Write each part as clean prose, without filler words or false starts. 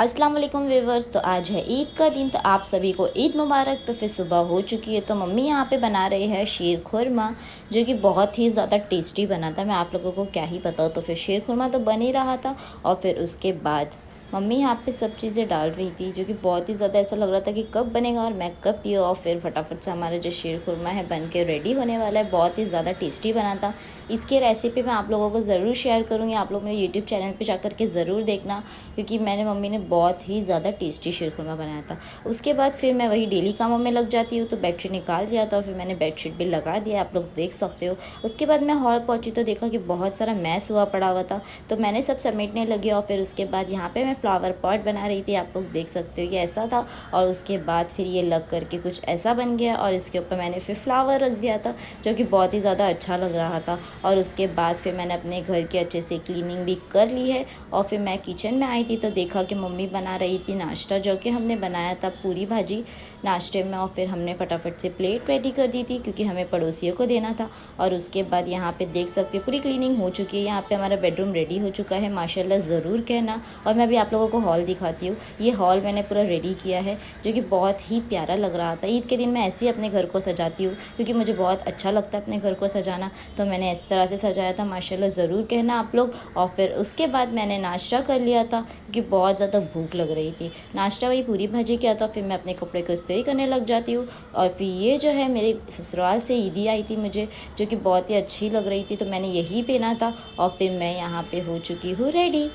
अस्सलाम वालेकुम व्यूवर्स। तो आज है ईद का दिन, तो आप सभी को ईद मुबारक। तो फिर सुबह हो चुकी है, तो मम्मी यहाँ पे बना रही है शीर खुरमा, जो कि बहुत ही ज़्यादा टेस्टी बना था। मैं आप लोगों को क्या ही बताऊँ। तो फिर शीर खुरमा तो बन ही रहा था, और फिर उसके बाद मम्मी यहाँ पे सब चीज़ें डाल रही थी, जो कि बहुत ही ज़्यादा ऐसा लग रहा था कि कब बनेगा और मैं कब पीऊँ। और फिर फटाफट से हमारा जो शीर खुरमा है बन के रेडी होने वाला है। बहुत ही ज़्यादा टेस्टी बना था। इसकी रेसिपी मैं आप लोगों को ज़रूर शेयर करूँगी। आप लोग मेरे यूट्यूब चैनल पे जाकर के ज़रूर देखना, क्योंकि मम्मी ने बहुत ही ज़्यादा टेस्टी शीर खुरमा बनाया था। उसके बाद फिर मैं वही डेली कामों में लग जाती हूँ। तो बेडशीट निकाल दिया था और फिर मैंने बेडशीट भी लगा दिया, आप लोग देख सकते हो। उसके बाद मैं हॉल पहुँची तो देखा कि बहुत सारा मैस हुआ पड़ा हुआ था, तो मैंने सब समेटने लगी। और फिर उसके बाद यहाँ पे मैं फ्लावर पॉट बना रही थी, आप लोग देख सकते हो ये ऐसा था। और उसके बाद फिर ये लग करके कुछ ऐसा बन गया, और इसके ऊपर मैंने फिर फ्लावर रख दिया था, जो कि बहुत ही ज़्यादा अच्छा लग रहा था। और उसके बाद फिर मैंने अपने घर की अच्छे से क्लीनिंग भी कर ली है। और फिर मैं किचन में आई थी तो देखा कि मम्मी बना रही थी नाश्ता, जो कि हमने बनाया था पूरी भाजी नाश्ते में। और फिर हमने फटाफट से प्लेट रेडी कर दी थी, क्योंकि हमें पड़ोसियों को देना था। और उसके बाद यहाँ पे देख सकते हो पूरी क्लीनिंग हो चुकी है। यहाँ पे हमारा बेडरूम रेडी हो चुका है, माशाल्लाह ज़रूर कहना। और मैं भी आप लोगों को हॉल दिखाती हूँ। ये हॉल मैंने पूरा रेडी किया है, जो कि बहुत ही प्यारा लग रहा था। ईद के दिन मैं ऐसे ही अपने घर को सजाती हूँ, क्योंकि मुझे बहुत अच्छा लगता है अपने घर को सजाना। तो मैंने इस तरह से सजाया था, माशाल्लाह ज़रूर कहना आप लोग। और फिर उसके बाद मैंने नाश्ता कर लिया था, क्योंकि बहुत ज़्यादा भूख लग रही थी। नाश्ता वही पूरी भाजी किया था। फिर मैं अपने कपड़े को इस्त्री करने लग जाती हूँ। और फिर ये जो है मेरे ससुराल से ईदी आई थी मुझे, जो कि बहुत ही अच्छी लग रही थी, तो मैंने यही पहना था। और फिर मैं यहाँ पे हो चुकी हूँ रेडी।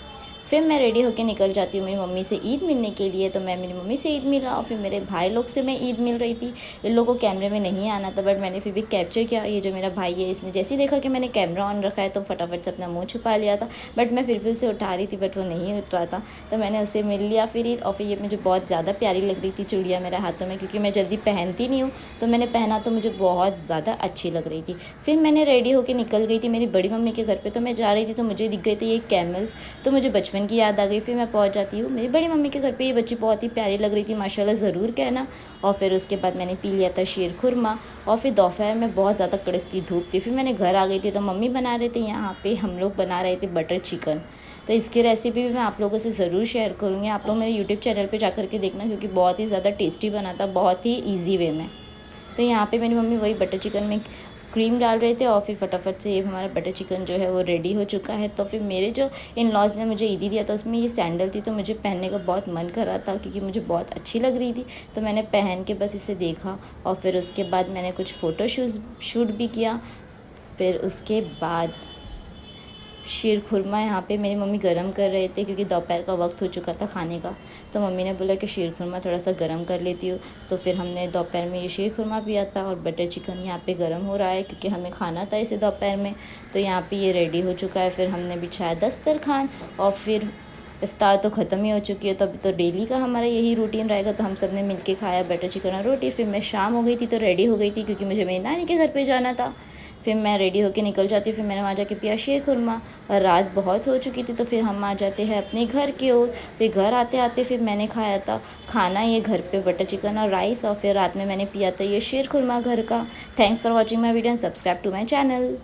फिर मैं रेडी होकर निकल जाती हूँ मेरी मम्मी से ईद मिलने के लिए। तो मैं मेरी मम्मी से ईद मिला, और फिर मेरे भाई लोग से मैं ईद मिल रही थी। इन लोगों को कैमरे में नहीं आना था, बट मैंने फिर भी कैप्चर किया। ये जो मेरा भाई है, इसने जैसे ही देखा कि मैंने कैमरा ऑन रखा है, तो फटाफट से अपना मुँह छुपा लिया था। बट मैं फिर भी उसे उठा रही थी, बट वो नहीं उठ रहा था, तो मैंने उसे मिल लिया फिर ईद। और फिर ये मुझे बहुत ज़्यादा प्यारी लग रही थी चूड़ियाँ मेरे हाथों में, क्योंकि मैं जल्दी पहनती नहीं हूँ, तो मैंने पहना तो मुझे बहुत ज़्यादा अच्छी लग रही थी। फिर मैंने रेडी होकर निकल गई थी मेरी बड़ी मम्मी के घर पर। तो मैं जा रही थी तो मुझे दिख गई थी ये कैमल्स, तो मुझे बचपन की याद आ गई। फिर मैं पहुंच जाती हूँ मेरी बड़ी मम्मी के घर पे। ये बच्ची बहुत ही प्यारी लग रही थी, माशाल्लाह ज़रूर कहना। और फिर उसके बाद मैंने पी लिया था शीर खुरमा। और फिर दोपहर में बहुत ज़्यादा कड़कती धूप थी, फिर मैंने घर आ गई थी। तो मम्मी बना रहे थे यहाँ पे, हम लोग बना रहे थे बटर चिकन। तो इसकी रेसिपी भी मैं आप लोगों से ज़रूर शेयर करूँगी। आप लोग मेरे यूट्यूब चैनल पर जा के देखना, क्योंकि बहुत ही ज़्यादा टेस्टी बना था, बहुत ही ईजी वे में। तो यहाँ पे मेरी मम्मी वही बटर चिकन में क्रीम डाल रहे थे। और फिर फटाफट से ये हमारा बटर चिकन जो है वो रेडी हो चुका है। तो फिर मेरे जो इन लॉज ने मुझे ईदी दिया था, उसमें ये सैंडल थी, तो मुझे पहनने का बहुत मन कर रहा था, क्योंकि मुझे बहुत अच्छी लग रही थी। तो मैंने पहन के बस इसे देखा। और फिर उसके बाद मैंने कुछ फ़ोटो शूट भी किया। फिर उसके बाद शीर खुरमा यहाँ पे मेरी मम्मी गरम कर रहे थे, क्योंकि दोपहर का वक्त हो चुका था खाने का। तो मम्मी ने बोला कि शीर खुरमा थोड़ा सा गरम कर लेती हूँ। तो फिर हमने दोपहर में ये शीर खुरमा पिया था, और बटर चिकन यहाँ पे गरम हो रहा है, क्योंकि हमें खाना था इसे दोपहर में। तो यहाँ पे ये रेडी हो चुका है। फिर हमने बिछाया दस्तरखान, और फिर इफ्तार तो ख़त्म ही हो चुकी है। तो अभी तो डेली का हमारा यही रूटीन रहेगा। तो हम सब ने मिल खाया बटर चिकन और रोटी। फिर मैं शाम हो गई थी तो रेडी हो गई थी, क्योंकि मुझे मेरी नानी के घर पे जाना था। फिर मैं रेडी होकर निकल जाती हूँ। फिर मैंने वहाँ जाके पिया शीर खुरमा, और रात बहुत हो चुकी थी। तो फिर हम आ जाते हैं अपने घर की ओर। फिर घर आते आते फिर मैंने खाया था खाना ये घर पे बटर चिकन और राइस। और फिर रात में मैंने पिया था ये शीर खुरमा घर का। Thanks for watching my video and subscribe to my channel.